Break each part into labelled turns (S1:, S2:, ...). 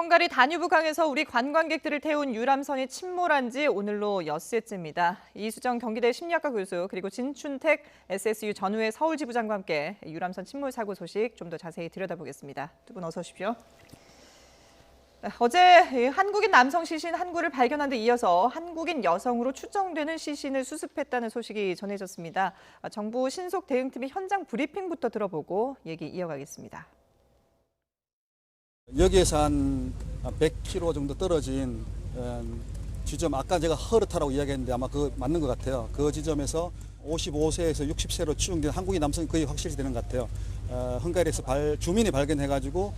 S1: 헝가리 다뉴브 강에서 우리 관광객들을 태운 유람선이 침몰한 지 오늘로 엿새째입니다. 이수정 경기대 심리학과 교수 그리고 진춘택 SSU 전후의 서울지부장과 함께 유람선 침몰 사고 소식 좀 더 자세히 들여다보겠습니다. 두 분 어서 오십시오. 어제 한국인 남성 시신 한 구를 발견한 데 이어서 한국인 여성으로 추정되는 시신을 수습했다는 소식이 전해졌습니다. 정부 신속 대응팀의 현장 브리핑부터 들어보고 얘기 이어가겠습니다.
S2: 여기에서 한 100km 정도 떨어진 지점, 아까 제가 허르타라고 이야기했는데 아마 그거 맞는 것 같아요. 그 지점에서 55세에서 60세로 추정된 한국인 남성이 거의 확실히 되는 것 같아요. 헝가리에서 주민이 발견해가지고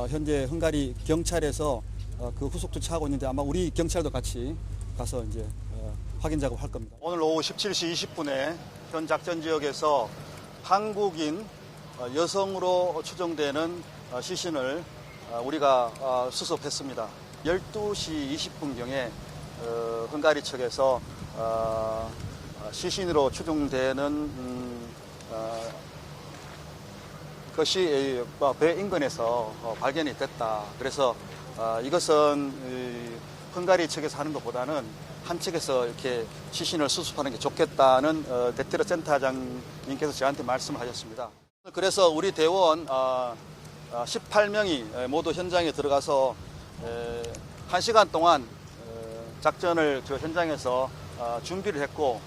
S2: 현재 헝가리 경찰에서 그 후속 조치하고 있는데 아마 우리 경찰도 같이 가서 이제 확인 작업할 겁니다. 오늘 오후 17시 20분에 현 작전 지역에서 한국인 여성으로 추정되는 시신을 우리가 수습했습니다. 12시 20분경에 헝가리 측에서 시신으로 추정되는 것이 배 인근에서 발견이 됐다. 그래서 이것은 헝가리 측에서 하는 것보다는 한 측에서 이렇게 시신을 수습하는 게 좋겠다는 데테러 센터장님께서 저한테 말씀을 하셨습니다. 그래서 우리 대원 18명이 모두 현장에 들어가서 1시간 동안 작전을 저 현장에서 준비를 했고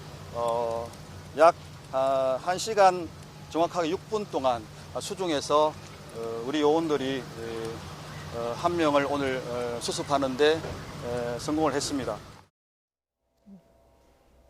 S2: 약 1시간 정확하게 6분 동안 수중에서 우리 요원들이 한 명을 오늘 수습하는데 성공을 했습니다.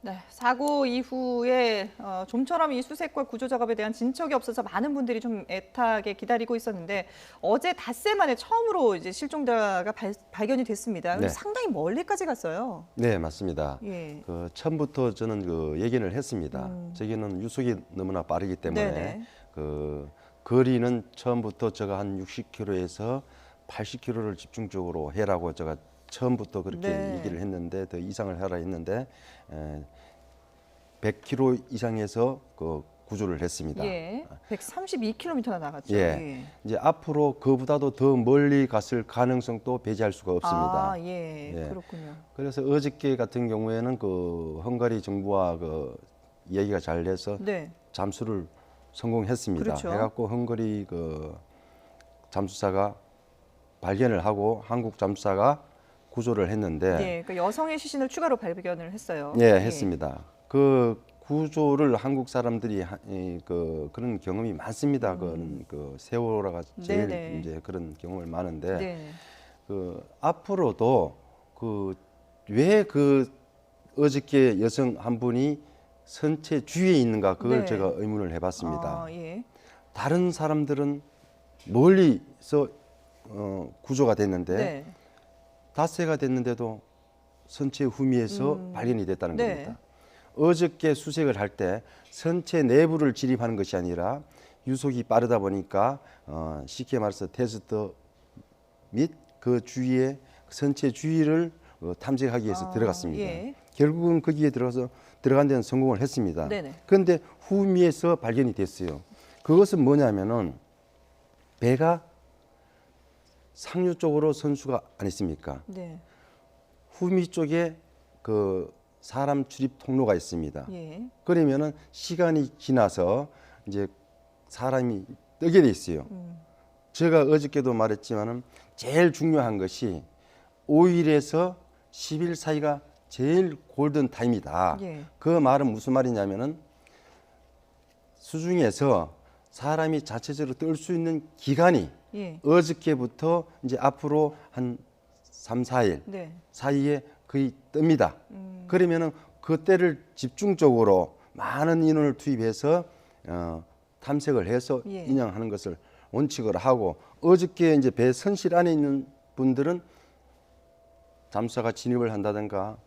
S1: 네, 사고 이후에 좀처럼 이 수색과 구조 작업에 대한 진척이 없어서 많은 분들이 좀 애타게 기다리고 있었는데 어제 닷새 만에 처음으로 이제 실종자가 발견이 됐습니다.
S3: 네.
S1: 상당히 멀리까지 갔어요.
S3: 네, 맞습니다.
S1: 예.
S3: 처음부터 저는 그 얘기를 했습니다. 저기는 유속이 너무나 빠르기 때문에
S1: 네네.
S3: 그 거리는 처음부터 제가 한 60km에서 80km를 집중적으로 해라고 제가 처음부터 그렇게
S1: 네.
S3: 얘기를 했는데 더 이상을 하라 했는데 100km 이상에서 그 구조를 했습니다.
S1: 예. 132km나 나갔죠.
S3: 예.
S1: 예.
S3: 이제 앞으로 그보다도 더 멀리 갔을 가능성도 배제할 수가 없습니다.
S1: 아, 예.
S3: 예.
S1: 그렇군요.
S3: 그래서 어저께 같은 경우에는 그 헝가리 정부와 그 얘기가 잘 돼서
S1: 네.
S3: 잠수를 성공했습니다.
S1: 그렇죠.
S3: 해갖고 헝가리 그 잠수사가 발견을 하고 한국 잠수사가 구조를 했는데,
S1: 예. 그 여성의 시신을 추가로 발견을 했어요.
S3: 예, 했습니다. 그 구조를 한국 사람들이 그런 경험이 많습니다. 그 세월호가 제일
S1: 네네.
S3: 이제 그런 경험을 많은데,
S1: 네.
S3: 그 앞으로도 왜 어저께 여성 한 분이 선체 주위에 있는가 그걸
S1: 네.
S3: 제가 의문을 해봤습니다.
S1: 아, 예.
S3: 다른 사람들은 멀리서 구조가 됐는데
S1: 네.
S3: 닷새가 됐는데도 선체 후미에서 발견이 됐다는
S1: 네.
S3: 겁니다. 어저께 수색을 할 때 선체 내부를 진입하는 것이 아니라 유속이 빠르다 보니까 쉽게 말해서 테스트 및 그 주위에 선체 주위를 탐색하기 위해서 들어갔습니다.
S1: 예.
S3: 결국은 거기에 들어간 데는 성공을 했습니다.
S1: 네네.
S3: 그런데 후미에서 발견이 됐어요. 그것은 뭐냐면은 배가 상류 쪽으로 선수가 안 있습니까?
S1: 네.
S3: 후미 쪽에 그 사람 출입 통로가 있습니다.
S1: 예.
S3: 그러면은 시간이 지나서 이제 사람이 뜨게 돼 있어요. 제가 어저께도 말했지만은 제일 중요한 것이 5일에서 10일 사이가 제일 골든 타임이다.
S1: 예.
S3: 그 말은 무슨 말이냐면은 수중에서 사람이 자체적으로 뜰 수 있는 기간이
S1: 예.
S3: 어저께부터 이제 앞으로 한 3, 4일
S1: 네.
S3: 사이에 거의 뜹니다. 그러면은 그때를 집중적으로 많은 인원을 투입해서 탐색을 해서
S1: 예.
S3: 인양하는 것을 원칙으로 하고 어저께 이제 배 선실 안에 있는 분들은 잠수사가 진입을 한다든가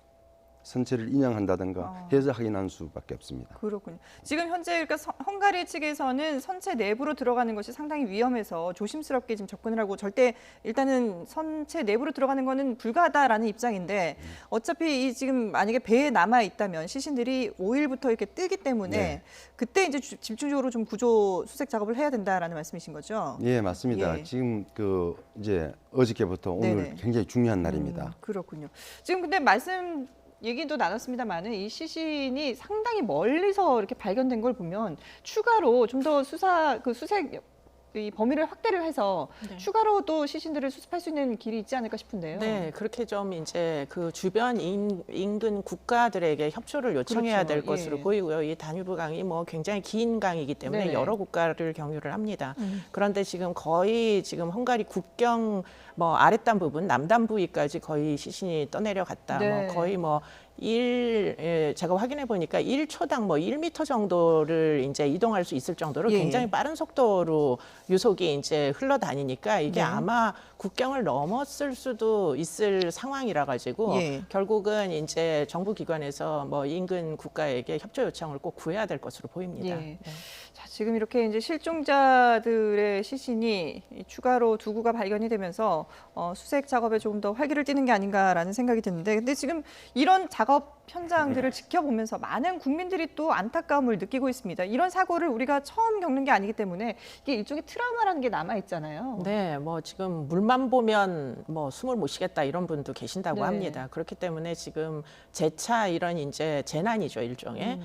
S3: 선체를 인양한다든가 해서 확인할 수밖에 없습니다.
S1: 그렇군요. 지금 현재 그러니까 헝가리 측에서는 선체 내부로 들어가는 것이 상당히 위험해서 조심스럽게 지금 접근을 하고 절대 일단은 선체 내부로 들어가는 거는 불가하다라는 입장인데 어차피 이 지금 만약에 배에 남아 있다면 시신들이 5일부터 이렇게 뜨기 때문에
S3: 네.
S1: 그때 이제 집중적으로 좀 구조 수색 작업을 해야 된다라는 말씀이신 거죠?
S3: 예, 맞습니다.
S1: 예.
S3: 지금 이제 어저께부터 오늘
S1: 네네.
S3: 굉장히 중요한 날입니다.
S1: 그렇군요. 지금 근데 얘기도 나눴습니다만은 이 시신이 상당히 멀리서 이렇게 발견된 걸 보면 추가로 좀 더 수색 이 범위를 확대를 해서
S4: 네.
S1: 추가로 또 시신들을 수습할 수 있는 길이 있지 않을까 싶은데요.
S4: 네, 그렇게 좀 이제 그 주변 인근 국가들에게 협조를 요청해야
S1: 그렇죠.
S4: 될 것으로
S1: 예.
S4: 보이고요. 이 다뉴브 강이 뭐 굉장히 긴 강이기 때문에
S1: 네네.
S4: 여러 국가를 경유를 합니다. 그런데 지금 거의 지금 헝가리 국경 뭐 아랫단 부분, 남단 부위까지 거의 시신이 떠내려갔다.
S1: 네.
S4: 뭐 거의 뭐 제가 확인해 보니까 1초당 뭐 1m 정도를 이제 이동할 수 있을 정도로
S1: 예.
S4: 굉장히 빠른 속도로 유속이 이제 흘러다니니까 이게
S1: 네.
S4: 아마 국경을 넘었을 수도 있을 상황이라 가지고
S1: 예.
S4: 결국은 이제 정부 기관에서 뭐 인근 국가에게 협조 요청을 꼭 구해야 될 것으로 보입니다.
S1: 예.
S4: 네.
S1: 자, 지금 이렇게 이제 실종자들의 시신이 추가로 두 구가 발견이 되면서 수색 작업에 조금 더 활기를 띠는 게 아닌가라는 생각이 드는데, 근데 지금 이런 작업 현장들을 지켜보면서 많은 국민들이 또 안타까움을 느끼고 있습니다. 이런 사고를 우리가 처음 겪는 게 아니기 때문에 이게 일종의 트라우마라는 게 남아 있잖아요.
S4: 네, 뭐 지금 물만 보면 뭐 숨을 못 쉬겠다 이런 분도 계신다고
S1: 네.
S4: 합니다. 그렇기 때문에 지금 재차 이런 이제 재난이죠, 일종의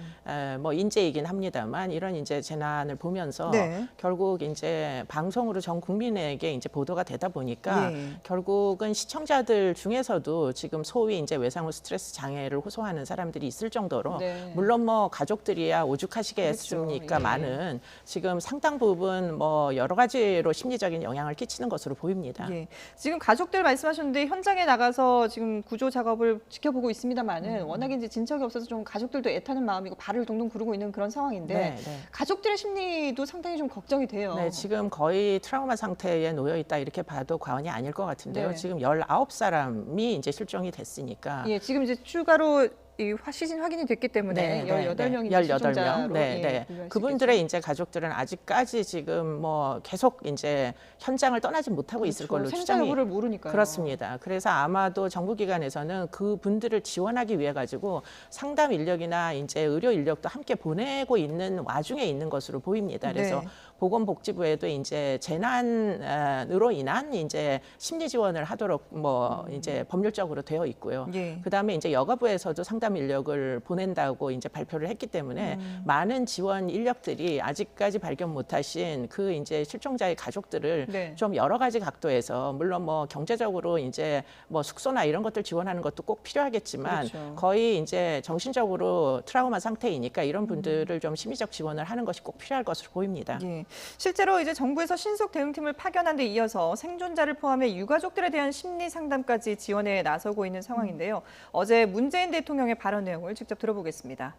S4: 뭐 인재이긴 합니다만 이런 이제 재난을 보면서
S1: 네.
S4: 결국 이제 방송으로 전 국민에게 이제 보도가 되다 보니까
S1: 예.
S4: 결국은 시청자들 중에서도 지금 소위 이제 외상후 스트레스 장애를 호소하는 사람들이 있을 정도로
S1: 네.
S4: 물론 뭐 가족들이야 오죽하시겠습니까?
S1: 그렇죠. 예.
S4: 많은 지금 상당 부분 뭐 여러 가지로 심리적인 영향을 끼치는 것으로 보입니다.
S1: 예. 지금 가족들 말씀하셨는데 현장에 나가서 지금 구조 작업을 지켜보고 있습니다만은 워낙에 이제 진척이 없어서 좀 가족들도 애타는 마음이고 발을 동동 구르고 있는 그런 상황인데
S4: 네, 네.
S1: 가족들의 심리도 상당히 좀 걱정이 돼요.
S4: 네, 지금 거의 트라우마 상태에 놓여 있다 이렇게 봐도 과언이 아닐 것 같은데요.
S1: 네.
S4: 지금 19사람이 이제 실종이 됐으니까
S1: 예, 지금 이제 추가로 이 시신 확인이 됐기 때문에 18명이
S4: 18명. 네. 그분들의 이제 가족들은 아직까지 지금 뭐 계속 이제 현장을 떠나지 못하고 있을 걸로
S1: 생사
S4: 추정이
S1: 여부를 모르니까요.
S4: 그렇습니다. 그래서 아마도 정부 기관에서는 그 분들을 지원하기 위해 가지고 상담 인력이나 이제 의료 인력도 함께 보내고 있는 와중에 있는 것으로 보입니다. 그래서
S1: 네.
S4: 보건복지부에도 이제 재난으로 인한 이제 심리 지원을 하도록 뭐 이제 법률적으로 되어 있고요.
S1: 예.
S4: 그다음에 이제 여가부에서도 상담 인력을 보낸다고 이제 발표를 했기 때문에 많은 지원 인력들이 아직까지 발견 못하신 그 이제 실종자의 가족들을
S1: 네.
S4: 좀 여러 가지 각도에서 물론 뭐 경제적으로 이제 뭐 숙소나 이런 것들 지원하는 것도 꼭 필요하겠지만
S1: 그렇죠.
S4: 거의 이제 정신적으로 트라우마 상태이니까 이런 분들을 좀 심리적 지원을 하는 것이 꼭 필요할 것으로 보입니다.
S1: 예. 실제로 이제 정부에서 신속 대응팀을 파견한 데 이어서 생존자를 포함해 유가족들에 대한 심리 상담까지 지원에 나서고 있는 상황인데요. 어제 문재인 대통령의 발언 내용을 직접 들어보겠습니다.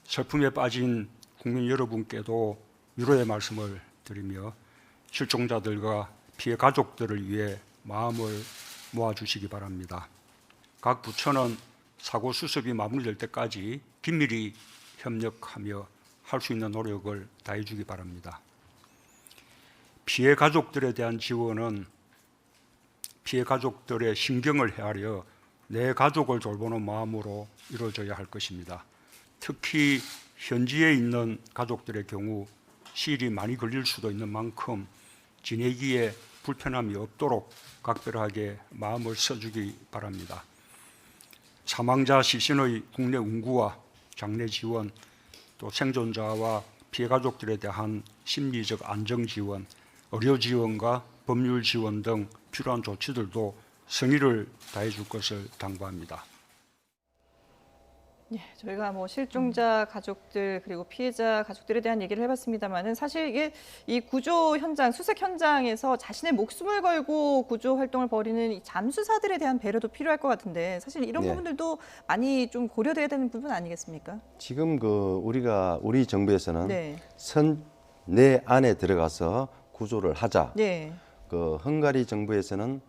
S5: 슬픔에 빠진 국민 여러분께도 위로의 말씀을 드리며 실종자들과 피해 가족들을 위해 마음을 모아주시기 바랍니다. 각 부처는 사고 수습이 마무리될 때까지 긴밀히 협력하며 할 수 있는 노력을 다해 주기 바랍니다. 피해 가족들에 대한 지원은 피해 가족들의 심경을 헤아려 내 가족을 돌보는 마음으로 이루어져야 할 것입니다. 특히 현지에 있는 가족들의 경우 시일이 많이 걸릴 수도 있는 만큼 지내기에 불편함이 없도록 각별하게 마음을 써주기 바랍니다. 사망자 시신의 국내 운구와 장례 지원, 또 생존자와 피해 가족들에 대한 심리적 안정 지원, 의료 지원과 법률 지원 등 필요한 조치들도 성의를 다해 줄 것을 당부합니다.
S1: 예, 저희가 뭐 실종자 가족들 그리고 피해자 가족들에 대한 얘기를 해봤습니다만은 사실 이게 이 구조 현장, 수색 현장에서 자신의 목숨을 걸고 구조 활동을 벌이는 이 잠수사들에 대한 배려도 필요할 것 같은데 사실 이런
S3: 네.
S1: 부분들도 많이 좀 고려돼야 되는 부분 아니겠습니까?
S3: 지금 우리 정부에서는
S1: 네,
S3: 선 내 안에 들어가서 구조를 하자.
S1: 네,
S3: 헝가리 정부에서는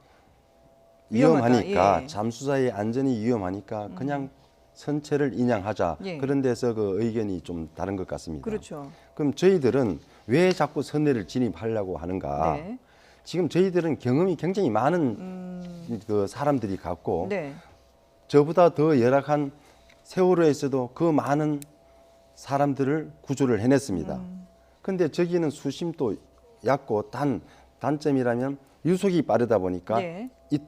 S3: 위험하니까
S1: 예.
S3: 잠수사의 안전이 위험하니까 그냥 선체를 인양하자.
S1: 예.
S3: 그런 데서 그 의견이 좀 다른 것 같습니다.
S1: 그렇죠.
S3: 그럼 저희들은 왜 자꾸 선내를 진입하려고 하는가?
S1: 네.
S3: 지금 저희들은 경험이 굉장히 많은 그 사람들이 갖고
S1: 네.
S3: 저보다 더 열악한 세월호에서도 그 많은 사람들을 구조를 해냈습니다. 근데 저기는 수심도 얕고 단점이라면 유속이 빠르다 보니까
S1: 예.
S3: 이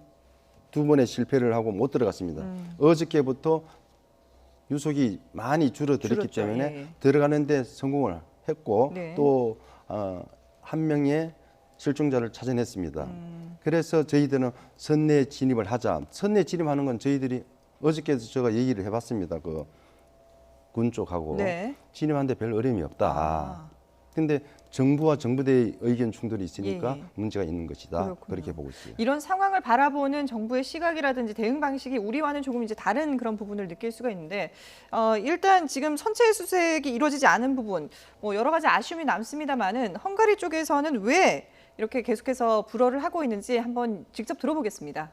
S3: 두 번의 실패를 하고 못 들어갔습니다. 어저께부터 유속이 많이 줄어들었기
S1: 줄었죠.
S3: 때문에
S1: 예.
S3: 들어가는데 성공을 했고
S1: 네.
S3: 또 한 명의 실종자를 찾아냈습니다. 그래서 저희들은 선내 진입을 하자. 선내 진입하는 건 저희들이 어저께도 제가 얘기를 해봤습니다. 그 군 쪽하고
S1: 네.
S3: 진입하는데 별 어려움이 없다. 근데 정부와 정부대의 의견 충돌이 있으니까
S1: 예, 예.
S3: 문제가 있는 것이다.
S1: 그렇군요.
S3: 그렇게 보고 있습니다.
S1: 이런 상황을 바라보는 정부의 시각이라든지 대응 방식이 우리와는 조금 이제 다른 그런 부분을 느낄 수가 있는데 일단 지금 선체 수색이 이루어지지 않은 부분 뭐 여러 가지 아쉬움이 남습니다만은 헝가리 쪽에서는 왜 이렇게 계속해서 불어를 하고 있는지 한번 직접 들어보겠습니다.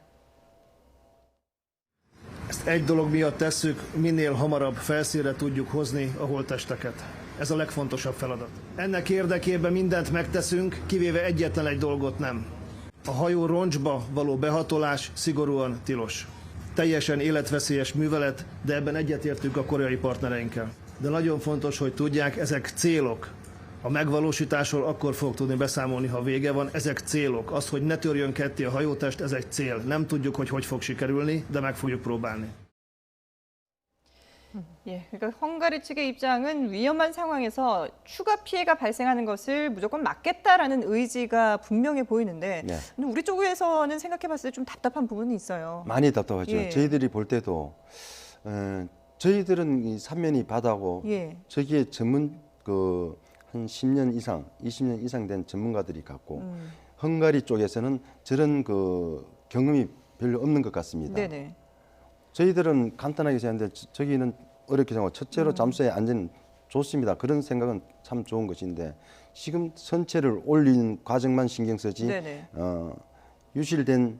S6: Ezt egy dolog miatt tesszük, minél hamarabb felszínre tudjuk hozni a holttesteket. Ez a legfontosabb feladat. Ennek érdekében mindent megteszünk, kivéve egyetlen egy dolgot nem. A hajó roncsba való behatolás szigorúan tilos. Teljesen életveszélyes művelet, de ebben egyetértünk a koreai partnereinkkel. De nagyon fontos, hogy tudják, ezek célok. A megvalósításról akkor fog tudni beszámolni, ha vége van. Ezek célok. Az, hogy ne törjön ketté a hajótest, ez egy cél. Nem tudjuk, hogy fog sikerülni, de meg fogjuk próbálni.
S1: 예, 그러니까 헝가리 측의 입장은 위험한 상황에서 추가 피해가 발생하는 것을 무조건 막겠다라는 의지가 분명해 보이는데
S3: 네.
S1: 근데 우리 쪽에서는 생각해봤을 때 좀 답답한 부분이 있어요.
S3: 많이 답답하죠.
S1: 예.
S3: 저희들이 볼 때도 저희들은 이 삼면이 바다고
S1: 예.
S3: 저기에 전문 한 10년 이상, 20년 이상 된 전문가들이 갖고 헝가리 쪽에서는 저런 그 경험이 별로 없는 것 같습니다.
S1: 네네.
S3: 저희들은 간단하게 생각하는데 저기는 어렵게 생각하고 첫째로 잠수의 안전 좋습니다. 그런 생각은 참 좋은 것인데 지금 선체를 올리는 과정만 신경 쓰지
S1: 네네.
S3: 유실된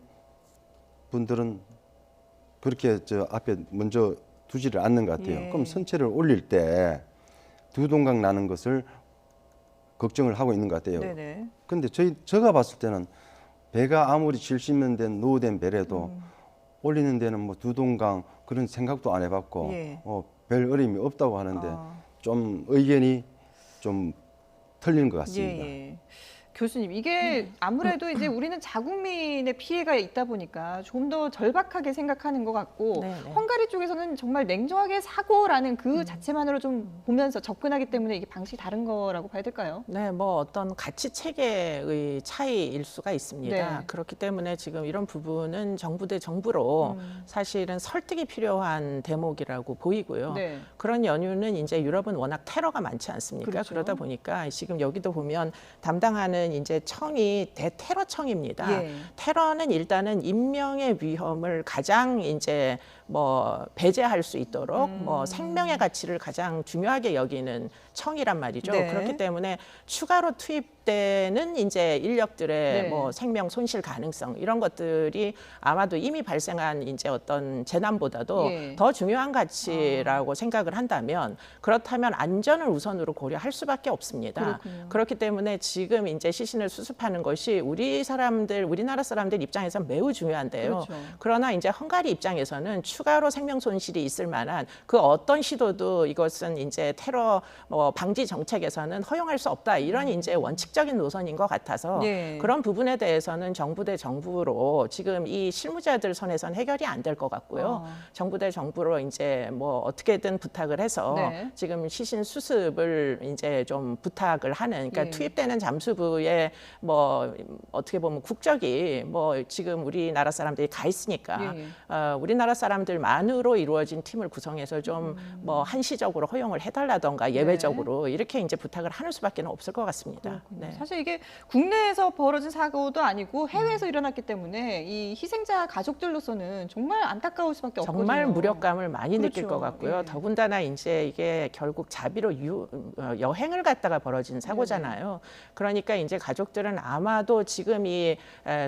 S3: 분들은 그렇게 저 앞에 먼저 두지를 않는 것 같아요.
S1: 예.
S3: 그럼 선체를 올릴 때 두동강 나는 것을 걱정을 하고 있는 것 같아요.
S1: 네네.
S3: 근데 제가 봤을 때는 배가 아무리 70년 된 노후된 배라도 올리는 데는 뭐 두동강 그런 생각도 안 해봤고
S1: 예.
S3: 별 어려움이 없다고 하는데
S1: 아.
S3: 좀 의견이 좀 틀리는 것 같습니다.
S1: 예, 예. 교수님, 이게 아무래도 이제 우리는 자국민의 피해가 있다 보니까 좀 더 절박하게 생각하는 것 같고
S4: 네네.
S1: 헝가리 쪽에서는 정말 냉정하게 사고라는 그 자체만으로 좀 보면서 접근하기 때문에 이게 방식이 다른 거라고 봐야 될까요?
S4: 네, 뭐 어떤 가치 체계의 차이일 수가 있습니다.
S1: 네.
S4: 그렇기 때문에 지금 이런 부분은 정부 대 정부로 사실은 설득이 필요한 대목이라고 보이고요.
S1: 네.
S4: 그런 연유는 이제 유럽은 워낙 테러가 많지 않습니까?
S1: 그렇죠.
S4: 그러다 보니까 지금 여기도 보면 담당하는 이제 청이 대테러청입니다.
S1: 예.
S4: 테러는 일단은 인명의 위험을 가장 이제 뭐 배제할 수 있도록 뭐 생명의 가치를 가장 중요하게 여기는 청이란 말이죠.
S1: 네.
S4: 그렇기 때문에 추가로 투입되는 이제 인력들의
S1: 네.
S4: 뭐 생명 손실 가능성 이런 것들이 아마도 이미 발생한 이제 어떤 재난보다도
S1: 예.
S4: 더 중요한 가치라고 생각을 한다면 그렇다면 안전을 우선으로 고려할 수밖에 없습니다.
S1: 그렇군요.
S4: 그렇기 때문에 지금 이제 시신을 수습하는 것이 우리나라 사람들 입장에서 매우 중요한데요.
S1: 그렇죠.
S4: 그러나 이제 헝가리 입장에서는 추가로 생명 손실이 있을 만한 그 어떤 시도도 이것은 이제 테러 방지 정책에서는 허용할 수 없다. 이런 이제 원칙적인 노선인 것 같아서
S1: 예.
S4: 그런 부분에 대해서는 정부 대 정부로 지금 이 실무자들 선에서는 해결이 안 될 것 같고요. 정부 대 정부로 이제 뭐 어떻게든 부탁을 해서
S1: 네.
S4: 지금 시신 수습을 이제 좀 부탁을 하는 그러니까
S1: 예.
S4: 투입되는 잠수부에 뭐 어떻게 보면 국적이 뭐 지금 우리나라 사람들이 가 있으니까
S1: 예.
S4: 우리나라 사람들만으로 이루어진 팀을 구성해서 좀 뭐 한시적으로 허용을 해달라던가 예외적으로 이렇게 이제 부탁을 하는 수밖에 없을 것 같습니다.
S1: 그렇군요.
S4: 네.
S1: 사실 이게 국내에서 벌어진 사고도 아니고 해외에서 일어났기 때문에 이 희생자 가족들로서는 정말 안타까울 수밖에 없거든요.
S4: 정말 무력감을 많이 느낄
S1: 그렇죠.
S4: 것 같고요.
S1: 예.
S4: 더군다나 이제 이게 결국 자비로 여행을 갔다가 벌어진 사고잖아요. 그러니까 이제 가족들은 아마도 지금 이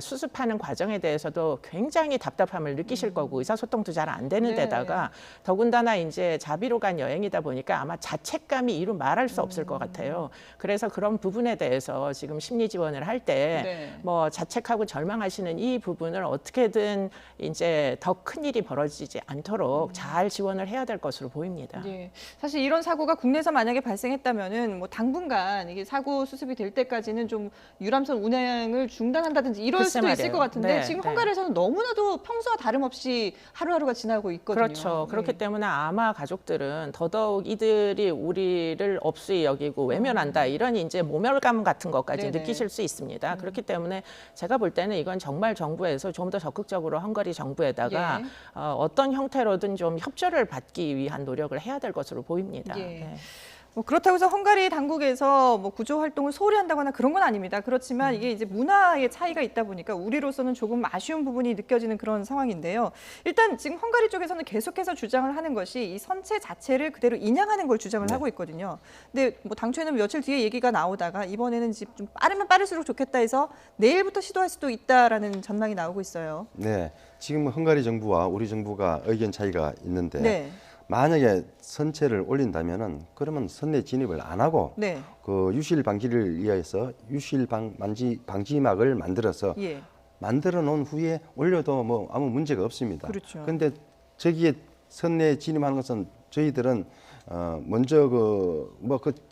S4: 수습하는 과정에 대해서도 굉장히 답답함을 느끼실 거고 의사소통도 잘 안 되는
S1: 네.
S4: 데다가 더군다나 이제 자비로 간 여행이다 보니까 아마 자책감이 이루 말할 수 없을 것 같아요. 그래서 그런 부분에 대해서 지금 심리 지원을 할 때
S1: 네.
S4: 뭐 자책하고 절망하시는 이 부분을 어떻게든 이제 더 큰 일이 벌어지지 않도록 잘 지원을 해야 될 것으로 보입니다.
S1: 예. 사실 이런 사고가 국내에서 만약에 발생했다면은 뭐 당분간 이게 사고 수습이 될 때까지는 좀 유람선 운행을 중단한다든지 이럴
S4: 글쎄
S1: 수도 있을
S4: 말이에요.
S1: 것 같은데
S4: 네,
S1: 지금
S4: 네.
S1: 헝가리에서는 너무나도 평소와 다름없이 하루하루가 지나고 있거든요.
S4: 그렇죠. 그렇기
S1: 예.
S4: 때문에 아마 가족들은 더더욱 이들이 우리를 없이 여기고 외면한다 이런 이제 모멸감 같은 것까지
S1: 네네.
S4: 느끼실 수 있습니다. 그렇기 때문에 제가 볼 때는 이건 정말 정부에서 좀 더 적극적으로 헝가리 정부에다가
S1: 예.
S4: 어떤 형태로든 좀 협조를 받기 위한 노력을 해야 될 것으로 보입니다.
S1: 예.
S4: 네.
S1: 뭐 그렇다고 해서 헝가리 당국에서 뭐 구조 활동을 소홀히 한다거나 그런 건 아닙니다. 그렇지만 이게 이제 문화의 차이가 있다 보니까 우리로서는 조금 아쉬운 부분이 느껴지는 그런 상황인데요. 일단 지금 헝가리 쪽에서는 계속해서 주장을 하는 것이 이 선체 자체를 그대로 인양하는 걸 주장을 하고 있거든요. 근데 뭐 당초에는 며칠 뒤에 얘기가 나오다가 이번에는 좀 빠르면 빠를수록 좋겠다 해서 내일부터 시도할 수도 있다라는 전망이 나오고 있어요.
S3: 네, 지금 헝가리 정부와 우리 정부가 의견 차이가 있는데
S1: 네.
S3: 만약에 선체를 올린다면은 그러면 선내 진입을 안 하고
S1: 네.
S3: 그 유실 방지를 위해서 유실 방지막을 만들어서
S1: 예.
S3: 만들어 놓은 후에 올려도 뭐 아무 문제가 없습니다.
S1: 그렇죠.
S3: 그런데 저기에 선내 진입하는 것은 저희들은 먼저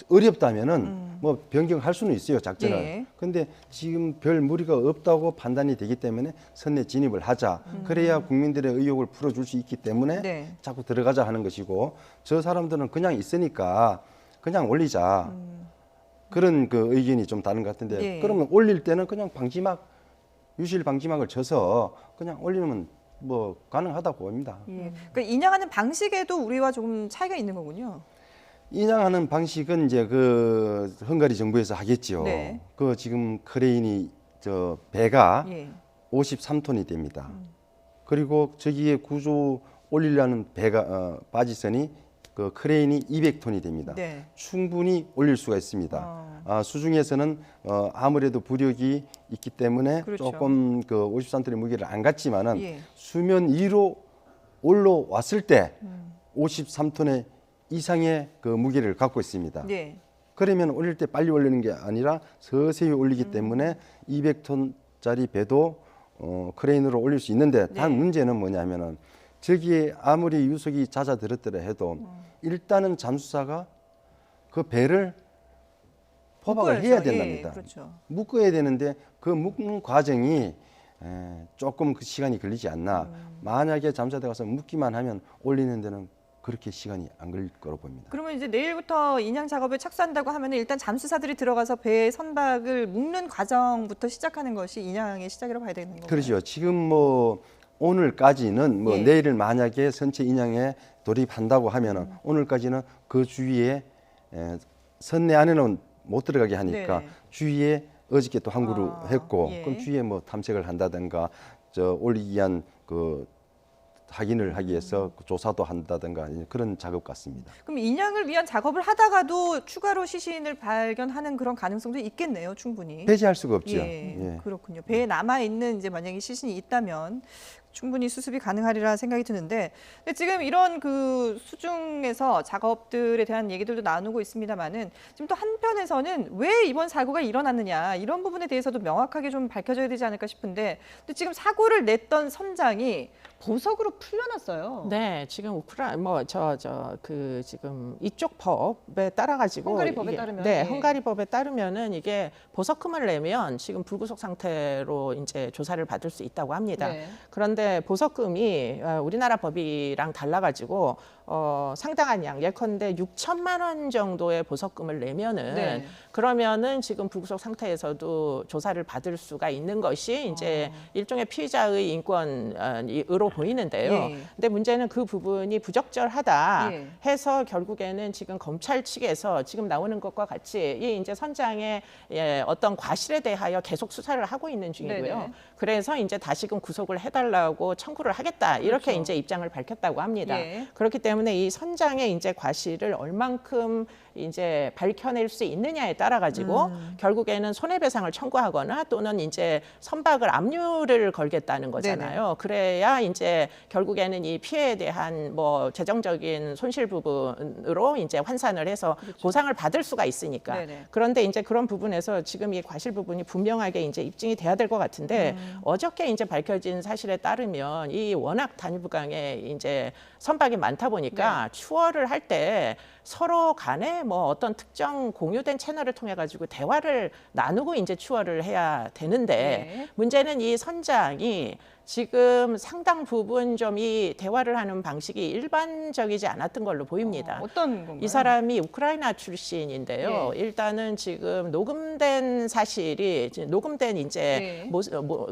S3: 어렵다면은 뭐 변경할 수는 있어요, 작전을.
S1: 예.
S3: 근데 지금 별 무리가 없다고 판단이 되기 때문에 선내 진입을 하자. 그래야 국민들의 의욕을 풀어줄 수 있기 때문에
S1: 네.
S3: 자꾸 들어가자 하는 것이고 저 사람들은 그냥 있으니까 그냥 올리자. 그런 그 의견이 좀 다른 것 같은데
S1: 예.
S3: 그러면 올릴 때는 그냥 유실 방지막을 쳐서 그냥 올리면 뭐 가능하다고 봅니다.
S1: 예. 그러니까 인양하는 방식에도 우리와 조금 차이가 있는 거군요.
S3: 인양하는 방식은 이제 그 헝가리 정부에서 하겠지요.
S1: 네.
S3: 그 지금 크레인이 저 배가
S1: 예.
S3: 53톤이 됩니다. 그리고 저기에 구조 올리려는 배가 바지선이 그 크레인이 200톤이 됩니다.
S1: 네.
S3: 충분히 올릴 수가 있습니다. 수중에서는 아무래도 부력이 있기 때문에
S1: 그렇죠.
S3: 조금 그 53톤의 무게를 안 갖지만은
S1: 예.
S3: 수면 위로 올라왔을 때 53톤의 이상의 그 무게를 갖고 있습니다.
S1: 예.
S3: 그러면 올릴 때 빨리 올리는 게 아니라 서서히 올리기 때문에 200톤짜리 배도 크레인으로 올릴 수 있는데 단
S1: 네.
S3: 문제는 뭐냐면은 저기에 아무리 유속이 잦아들었더라 해도 일단은 잠수사가 그 배를 포박을
S1: 묶어야죠.
S3: 해야 된답니다.
S1: 예, 그렇죠.
S3: 묶어야 되는데 그 묶는 과정이 조금 그 시간이 걸리지 않나. 만약에 잠수사대 가서 묶기만 하면 올리는 데는 그렇게 시간이 안 걸릴 거로 봅니다.
S1: 그러면 이제 내일부터 인양 작업에 착수한다고 하면 일단 잠수사들이 들어가서 배의 선박을 묶는 과정부터 시작하는 것이 인양의 시작이라고 봐야 되는 건가요?
S3: 그렇죠. 지금 뭐 오늘까지는 뭐
S1: 예.
S3: 내일을 만약에 선체 인양에 돌입한다고 하면은 오늘까지는 그 주위에 선내 안에는 못 들어가게 하니까
S1: 네네.
S3: 주위에 어저께 또 항구를 했고
S1: 예.
S3: 그럼 주위에 뭐 탐색을 한다든가 저 올리기 위한 그 확인을 하기 위해서 조사도 한다든가 그런 작업 같습니다.
S1: 그럼 인양을 위한 작업을 하다가도 추가로 시신을 발견하는 그런 가능성도 있겠네요, 충분히.
S3: 배제할 수가 없죠.
S1: 예,
S3: 예.
S1: 그렇군요. 배에 남아 있는 이제 만약에 시신이 있다면 충분히 수습이 가능하리라 생각이 드는데, 근데 지금 이런 그 수중에서 작업들에 대한 얘기들도 나누고 있습니다만은 지금 또 한편에서는 왜 이번 사고가 일어났느냐 이런 부분에 대해서도 명확하게 좀 밝혀져야 되지 않을까 싶은데, 근데 지금 사고를 냈던 선장이 보석으로 풀려났어요.
S4: 네, 지금 그 지금 이쪽 법에 따라 가지고
S1: 헝가리 법에 따르면,
S4: 네,
S1: 예.
S4: 헝가리 법에 따르면은 이게 보석금을 내면 지금 불구속 상태로 이제 조사를 받을 수 있다고 합니다.
S1: 네.
S4: 그런데 보석금이 우리나라 법이랑 달라가지고 상당한 양, 예컨대 6천만 원 정도의 보석금을 내면은
S1: 네.
S4: 그러면은 지금 불구속 상태에서도 조사를 받을 수가 있는 것이 이제 일종의 피의자의 인권으로 보이는데요.
S1: 예.
S4: 근데 문제는 그 부분이 부적절하다
S1: 예.
S4: 해서 결국에는 지금 검찰 측에서 지금 나오는 것과 같이 이 이제 선장의 어떤 과실에 대하여 계속 수사를 하고 있는 중이고요.
S1: 네네.
S4: 그래서 이제 다시금 구속을 해달라고 청구를 하겠다 이렇게
S1: 그렇죠.
S4: 이제 입장을 밝혔다고 합니다.
S1: 예.
S4: 그렇기 때문에 이 선장의 이제 과실을 얼만큼 이제 밝혀낼 수 있느냐에 따라 가지고 결국에는 손해배상을 청구하거나 또는 이제 선박을 압류를 걸겠다는 거잖아요. 그래야 이제 결국에는 이 피해에 대한 뭐 재정적인 손실 부분으로 이제 환산을 해서 보상을 받을 수가 있으니까.
S1: 네네.
S4: 그런데 이제 그런 부분에서 지금 이 과실 부분이 분명하게 이제 입증이 돼야 될 것 같은데 어저께 이제 밝혀진 사실에 따르면 이 워낙 단위부강에 이제 선박이 많다 보니까 추월을 할 때 서로 간에 뭐 어떤 특정 공유된 채널을 통해 가지고 대화를 나누고 이제 추월을 해야 되는데
S1: 네.
S4: 문제는 이 선장이 지금 상당 부분 좀 이 대화를 하는 방식이 일반적이지 않았던 걸로 보입니다.
S1: 어떤 건가요?
S4: 이 사람이 우크라이나 출신인데요.
S1: 예.
S4: 일단은 지금 녹음된 사실이 이제 녹음된 이제
S1: 네.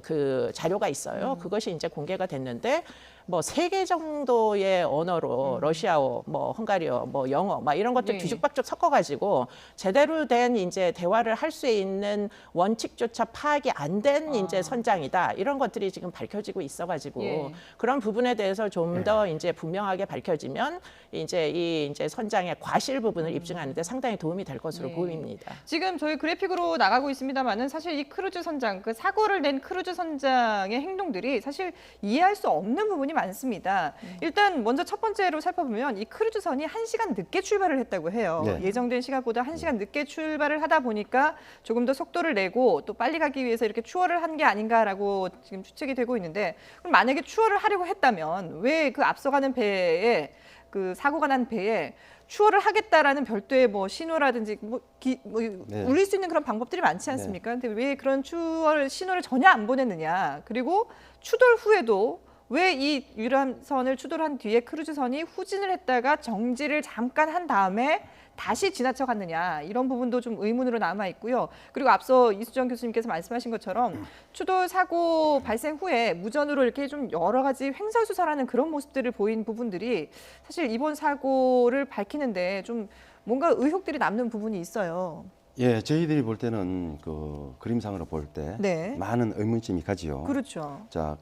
S4: 그 자료가 있어요. 그것이 이제 공개가 됐는데 뭐 3개 정도의 언어로 러시아어, 뭐 헝가리어, 뭐 영어, 막 이런 것들
S1: 예.
S4: 뒤죽박죽 섞어가지고 제대로 된 이제 대화를 할 수 있는 원칙조차 파악이 안 된 이제 선장이다. 이런 것들이 지금 밝혀지고 있어가지고
S1: 예.
S4: 그런 부분에 대해서 좀 더 이제 분명하게 밝혀지면 이제 이 이제 선장의 과실 부분을 입증하는데 상당히 도움이 될 것으로
S1: 예.
S4: 보입니다.
S1: 지금 저희 그래픽으로 나가고 있습니다만은 사실 이 크루즈 선장, 그 사고를 낸 크루즈 선장의 행동들이 사실 이해할 수 없는 부분이 많습니다. 일단 먼저 첫 번째로 살펴보면 이 크루즈선이 1시간 늦게 출발을 했다고 해요.
S3: 네.
S1: 예정된 시간보다 1시간 늦게 출발을 하다 보니까 조금 더 속도를 내고 또 빨리 가기 위해서 이렇게 추월을 한 게 아닌가라고 지금 추측이 되고 있는데 그럼 만약에 추월을 하려고 했다면 왜 그 앞서가는 배에 그 사고가 난 배에 추월을 하겠다라는 별도의 뭐 신호라든지
S3: 네.
S1: 울릴 수 있는 그런 방법들이 많지 않습니까? 근데 왜 그런 추월 신호를 전혀 안 보냈느냐? 그리고 추돌 후에도 왜 이 유람선을 추돌한 뒤에 크루즈선이 후진을 했다가 정지를 잠깐 한 다음에 다시 지나쳐 갔느냐 이런 부분도 좀 의문으로 남아 있고요. 그리고 앞서 이수정 교수님께서 말씀하신 것처럼 추돌 사고 발생 후에 무전으로 이렇게 좀 여러 가지 횡설수설하는 그런 모습들을 보인 부분들이 사실 이번 사고를 밝히는데 좀 뭔가 의혹들이 남는 부분이 있어요.
S3: 예, 저희들이 볼 때는 그 그림상으로 볼 때
S1: 네.
S3: 많은 의문점이 가지요.
S1: 그렇죠.
S3: 자,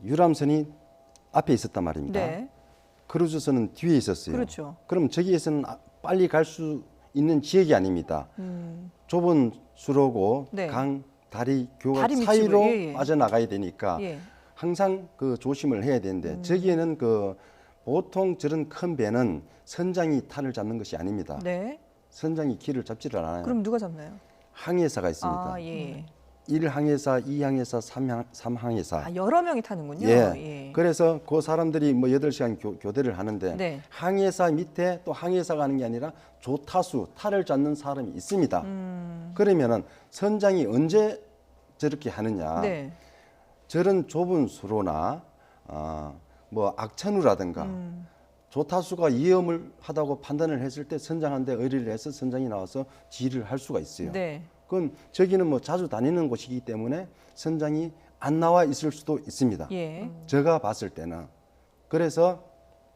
S3: 유람선이 앞에 있었단 말입니다.
S1: 네.
S3: 크루즈선은 뒤에 있었어요.
S1: 그렇죠.
S3: 그럼 저기에서는 빨리 갈 수 있는 지역이 아닙니다. 좁은 수로고
S1: 네.
S3: 강, 다리, 교각
S1: 다리 밑으로,
S3: 사이로
S1: 예, 예.
S3: 빠져나가야 되니까
S1: 예.
S3: 항상 그 조심을 해야 되는데 저기에는 그 보통 저런 큰 배는 선장이 탄을 잡는 것이 아닙니다.
S1: 네.
S3: 선장이 길을 잡지를 않아요.
S1: 그럼 누가 잡나요?
S3: 항해사가 있습니다.
S1: 아, 예.
S3: 1항해사, 2항해사, 3항해사.
S1: 아, 여러 명이 타는군요.
S3: 예. 그래서 그 사람들이 뭐 8시간 교대를 하는데
S1: 네.
S3: 항해사 밑에 또 항해사가 하는 게 아니라 조타수, 탈을 잡는 사람이 있습니다. 그러면은 선장이 언제 저렇게 하느냐?
S1: 네.
S3: 저런 좁은 수로나 뭐 악천후라든가 조타수가 위험을 하다고 판단을 했을 때 선장한테 의뢰를 해서 선장이 나와서 지휘를 할 수가 있어요.
S1: 네.
S3: 그건 저기는 뭐 자주 다니는 곳이기 때문에 선장이 안 나와 있을 수도 있습니다.
S1: 예.
S3: 제가 봤을 때는 그래서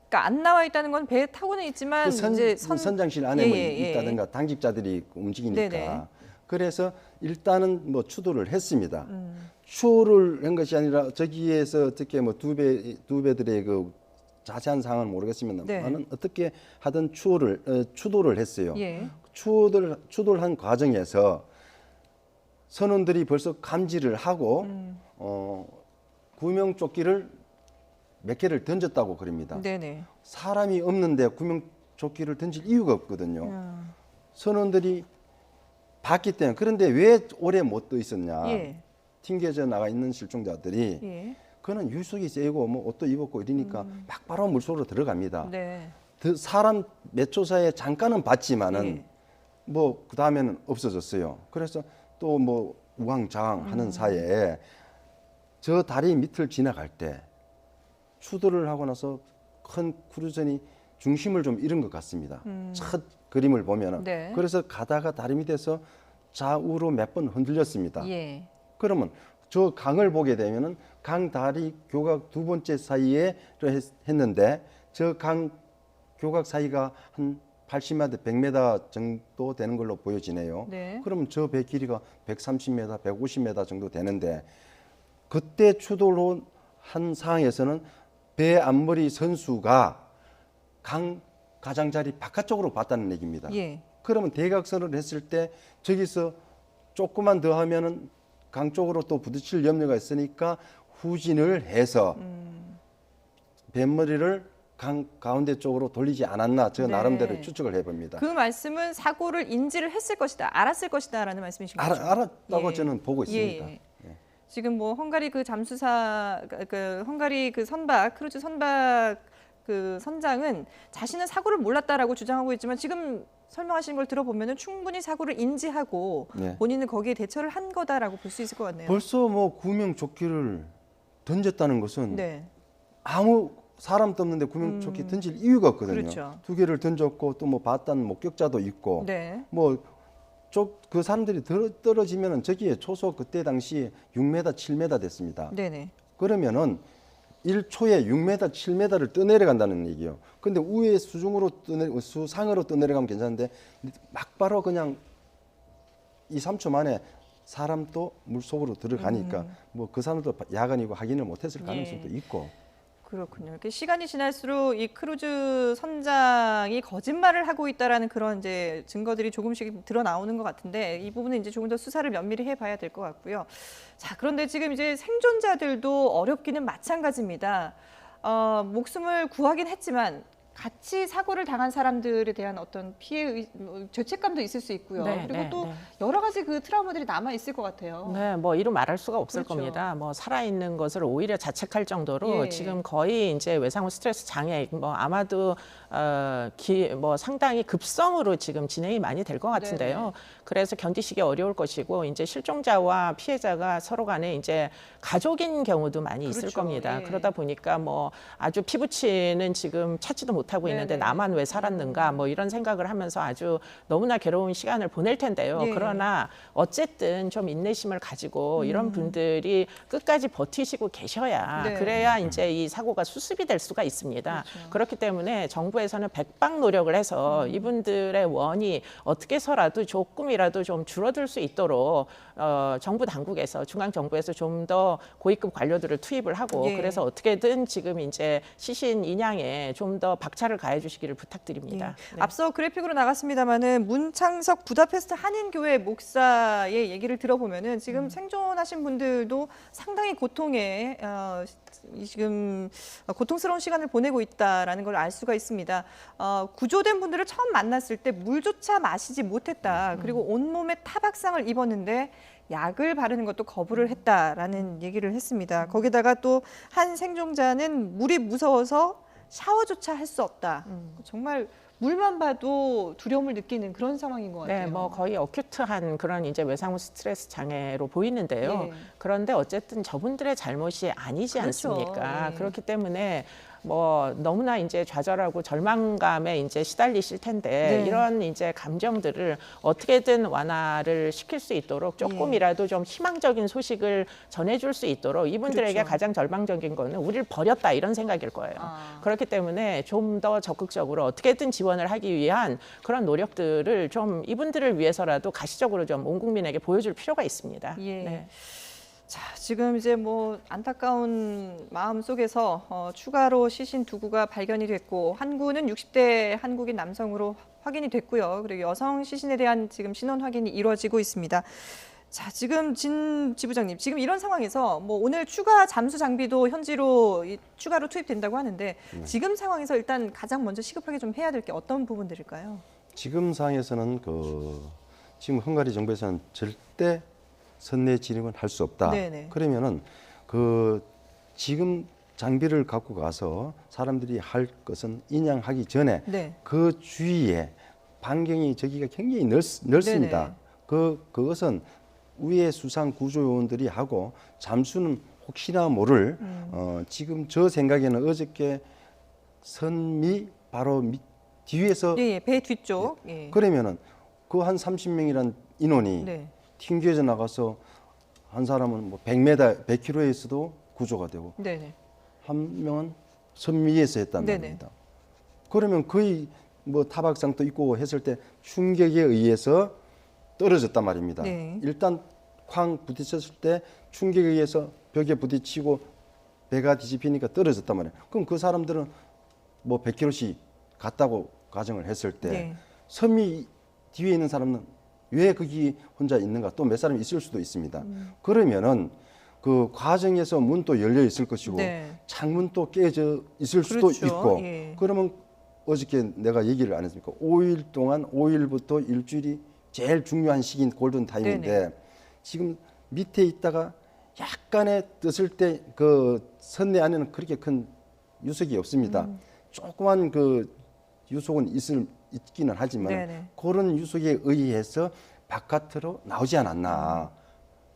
S1: 그러니까 안 나와 있다는 건 배에 타고는 있지만
S3: 그
S1: 이제
S3: 선장실 안에
S1: 예,
S3: 뭐
S1: 예, 예.
S3: 있다든가 당직자들이 움직이니까
S1: 네네.
S3: 그래서 일단은 뭐 추돌을 했습니다. 추월을 한 것이 아니라 저기에서 어떻게 뭐 두 배들의 그 자세한 상황은 모르겠습니다만
S1: 네.
S3: 어떻게 하든 추돌을 했어요.
S1: 예.
S3: 추돌한 과정에서 선원들이 벌써 감지를 하고 구명조끼를 몇 개를 던졌다고 그럽니다.
S1: 네네.
S3: 사람이 없는데 구명조끼를 던질 이유가 없거든요. 선원들이 봤기 때문에. 그런데 왜 오래 못 떠 있었냐?
S1: 예.
S3: 튕겨져 나가 있는 실종자들이
S1: 예.
S3: 그는 유속이 세고 뭐 옷도 입었고 이러니까 막 바로 물속으로 들어갑니다.
S1: 네.
S3: 사람 몇 초 사이에 잠깐은 봤지만은
S1: 예.
S3: 뭐 그 다음에는 없어졌어요. 그래서 또 뭐 우왕좌왕 하는 사이에 저 다리 밑을 지나갈 때 추돌을 하고 나서 큰 크루즈선이 중심을 좀 잃은 것 같습니다. 첫 그림을 보면은.
S1: 네.
S3: 그래서 가다가 다리 밑에서 좌우로 몇 번 흔들렸습니다.
S1: 예.
S3: 그러면 저 강을 보게 되면은 강 다리 교각 두 번째 사이에 했는데 저 강 교각 사이가 한 80m, 100m 정도 되는 걸로 보여지네요.
S1: 네.
S3: 그러면 저 배 길이가 130m, 150m 정도 되는데 그때 추돌로 한 상황에서는 배 앞머리 선수가 강 가장자리 바깥쪽으로 봤다는 얘기입니다.
S1: 예.
S3: 그러면 대각선을 했을 때 저기서 조금만 더 하면은 강 쪽으로 또 부딪힐 염려가 있으니까 후진을 해서 뱃머리를 강 가운데 쪽으로 돌리지 않았나 저
S1: 네.
S3: 나름대로 추측을 해봅니다.
S1: 그 말씀은 사고를 인지를 했을 것이다, 알았을 것이다라는 말씀이신 거죠?
S3: 알았다고
S1: 예.
S3: 저는 보고 있습니다.
S1: 예. 지금 뭐 헝가리 그 잠수사 그 헝가리 그 선박 크루즈 선박 그 선장은 자신은 사고를 몰랐다라고 주장하고 있지만 지금 설명하시는 걸 들어보면은 충분히 사고를 인지하고
S3: 네.
S1: 본인은 거기에 대처를 한 거다라고 볼 수 있을 것 같네요.
S3: 벌써 뭐 구명조끼를 던졌다는 것은
S1: 네.
S3: 아무 사람도 없는데 구명조끼 던질 이유가 없거든요.
S1: 그렇죠.
S3: 두 개를 던졌고 또 뭐 봤다는 목격자도 있고
S1: 네.
S3: 뭐 그 사람들이 떨어지면은 저기에 초속 그때 당시 6m, 7m 됐습니다.
S1: 네네.
S3: 그러면은 1초에 6m, 7m를 떠내려간다는 얘기예요. 근데 우회 수중으로 수상으로 떠내려가면 괜찮은데 막바로 그냥 2, 3초 만에 사람도 물속으로 들어가니까 뭐 그 사람도 야간이고 확인을 못했을 가능성도 있고.
S1: 그렇군요. 이렇게 시간이 지날수록 이 크루즈 선장이 거짓말을 하고 있다라는 그런 이제 증거들이 조금씩 드러나오는 것 같은데 이 부분은 이제 조금 더 수사를 면밀히 해봐야 될 것 같고요. 자, 그런데 지금 이제 생존자들도 어렵기는 마찬가지입니다. 목숨을 구하긴 했지만 같이 사고를 당한 사람들에 대한 어떤 죄책감도 있을 수 있고요.
S4: 네,
S1: 그리고
S4: 네,
S1: 또
S4: 네.
S1: 여러 가지 그 트라우마들이 남아 있을 것 같아요.
S4: 네, 뭐 이루 말할 수가 없을
S1: 그렇죠.
S4: 겁니다. 뭐 살아있는 것을 오히려 자책할 정도로
S1: 예.
S4: 지금 거의 이제 외상후 스트레스 장애, 뭐 아마도 뭐 상당히 급성으로 지금 진행이 많이 될 것 같은데요.
S1: 네네.
S4: 그래서 견디시기 어려울 것이고 이제 실종자와 피해자가 서로 간에 이제 가족인 경우도 많이 있을
S1: 그렇죠.
S4: 겁니다.
S1: 예.
S4: 그러다 보니까 뭐 아주 피부치는 지금 찾지도 못하고 있는데
S1: 네네.
S4: 나만 왜 살았는가 뭐 이런 생각을 하면서 아주 너무나 괴로운 시간을 보낼 텐데요.
S1: 예.
S4: 그러나 어쨌든 좀 인내심을 가지고 이런 분들이 끝까지 버티시고 계셔야
S1: 네.
S4: 그래야 이제 이 사고가 수습이 될 수가 있습니다. 그렇기 때문에 정부에서는 백방 노력을 해서 이분들의 원이 어떻게 해서라도 조금이라도 좀 줄어들 수 있도록 정부 당국에서 중앙 정부에서 좀 더 고위급 관료들을 투입을 하고
S1: 예.
S4: 그래서 어떻게든 지금 이제 시신 인양에 좀 더 박차를 가해 주시기를 부탁드립니다. 네.
S1: 앞서 그래픽으로 나갔습니다마는 문창석 부다페스트 한인교회 목사의 얘기를 들어보면은 지금 생존하신 분들도 상당히 고통에 지금 고통스러운 시간을 보내고 있다라는 걸 알 수가 있습니다. 구조된 분들을 처음 만났을 때 물조차 마시지 못했다. 그리고 온몸에 타박상을 입었는데 약을 바르는 것도 거부를 했다라는 얘기를 했습니다. 거기다가 또 한 생존자는 물이 무서워서 샤워조차 할 수 없다. 정말 물만 봐도 두려움을 느끼는 그런 상황인 것 같아요.
S4: 네, 뭐 거의 어큐트한 그런 이제 외상후 스트레스 장애로 보이는데요.
S1: 예.
S4: 그런데 어쨌든 저분들의 잘못이 아니지
S1: 그렇죠.
S4: 않습니까?
S1: 예.
S4: 그렇기 때문에 뭐 너무나 이제 좌절하고 절망감에 이제 시달리실 텐데
S1: 네.
S4: 이런 이제 감정들을 어떻게든 완화를 시킬 수 있도록 조금이라도 좀 희망적인 소식을 전해줄 수 있도록 이분들에게
S1: 그렇죠.
S4: 가장 절망적인 거는 우리를 버렸다 이런 생각일 거예요. 그렇기 때문에 좀 더 적극적으로 어떻게든 지원을 하기 위한 그런 노력들을 좀 이분들을 위해서라도 가시적으로 좀 온 국민에게 보여줄 필요가 있습니다.
S1: 예.
S4: 네.
S1: 자, 지금 이제 뭐 안타까운 마음 속에서 추가로 시신 두 구가 발견이 됐고 한 구는 60대 한국인 남성으로 확인이 됐고요. 그리고 여성 시신에 대한 지금 신원 확인이 이루어지고 있습니다. 자, 지금 진 지부장님, 지금 이런 상황에서 뭐 오늘 추가 잠수 장비도 현지로 추가로 투입된다고 하는데 지금 상황에서 일단 가장 먼저 시급하게 좀 해야 될 게 어떤 부분들일까요?
S3: 지금 상황에서는 지금 헝가리 정부에서는 절대 선내 진입은 할 수 없다.
S1: 네네.
S3: 그러면은 지금 장비를 갖고 가서 사람들이 할 것은 인양하기 전에
S1: 네.
S3: 그 주위에 반경이 저기가 굉장히 넓습니다. 그것은 위에 수상 구조 요원들이 하고 잠수는 혹시나 모를 지금 저 생각에는 어저께 선미 바로 뒤에서
S1: 예, 예, 배 뒤쪽. 예.
S3: 그러면은 그 한 30명이란 인원이
S1: 네.
S3: 튕겨져 나가서 한 사람은 뭐 100m, 100km에서도 구조가 되고
S1: 네네.
S3: 한 명은 섬 위에서 했단
S1: 네네.
S3: 말입니다. 그러면 거의 뭐 타박상도 있고 했을 때 충격에 의해서 떨어졌단 말입니다.
S1: 네.
S3: 일단 쾅 부딪혔을 때 충격에 의해서 벽에 부딪히고 배가 뒤집히니까 떨어졌단 말이에요. 그럼 그 사람들은 뭐 100km씩 갔다고 가정을 했을 때
S1: 네.
S3: 섬이 뒤에 있는 사람은 왜 거기 혼자 있는가? 또 몇 사람이 있을 수도 있습니다. 그러면은 그 과정에서 문도 열려 있을 것이고
S1: 네.
S3: 창문도 깨져 있을 수도
S1: 그렇죠.
S3: 있고
S1: 예.
S3: 그러면 어저께 내가 얘기를 안 했습니까? 5일 동안 5일부터 일주일이 제일 중요한 시기인 골든 타임인데
S1: 네네.
S3: 지금 밑에 있다가 약간의 떴을 때 그 선내 안에는 그렇게 큰 유속이 없습니다. 조그만 그 유속은 있기는 하지만
S1: 네네.
S3: 그런 유속에 의해서 바깥으로 나오지 않았나.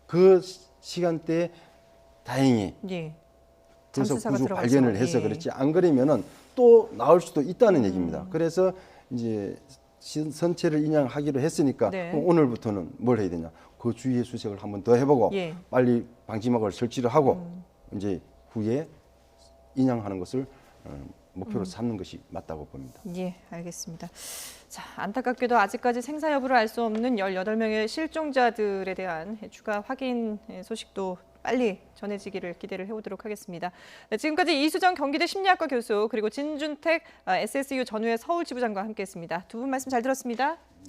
S3: 그 시간대에 다행히
S1: 예.
S3: 그래서
S1: 잠수사가
S3: 구조
S1: 들어가서,
S3: 발견을 해서
S1: 예.
S3: 그렇지 안 그러면은 또 나올 수도 있다는 얘기입니다. 그래서 이제 선체를 인양하기로 했으니까
S1: 네.
S3: 그럼 오늘부터는 뭘 해야 되냐? 그 주위의 수색을 한번 더 해보고
S1: 예.
S3: 빨리 방지막을 설치를 하고 이제 후에 인양하는 것을 목표로 삼는 것이 맞다고 봅니다.
S1: 예, 알겠습니다. 자, 안타깝게도 아직까지 생사 여부를 알 수 없는 18명의 실종자들에 대한 추가 확인 소식도 빨리 전해지기를 기대를 해보도록 하겠습니다. 네, 지금까지 이수정 경기대 심리학과 교수 그리고 진준택 SSU 전후의 서울지부장과 함께했습니다. 두 분 말씀 잘 들었습니다.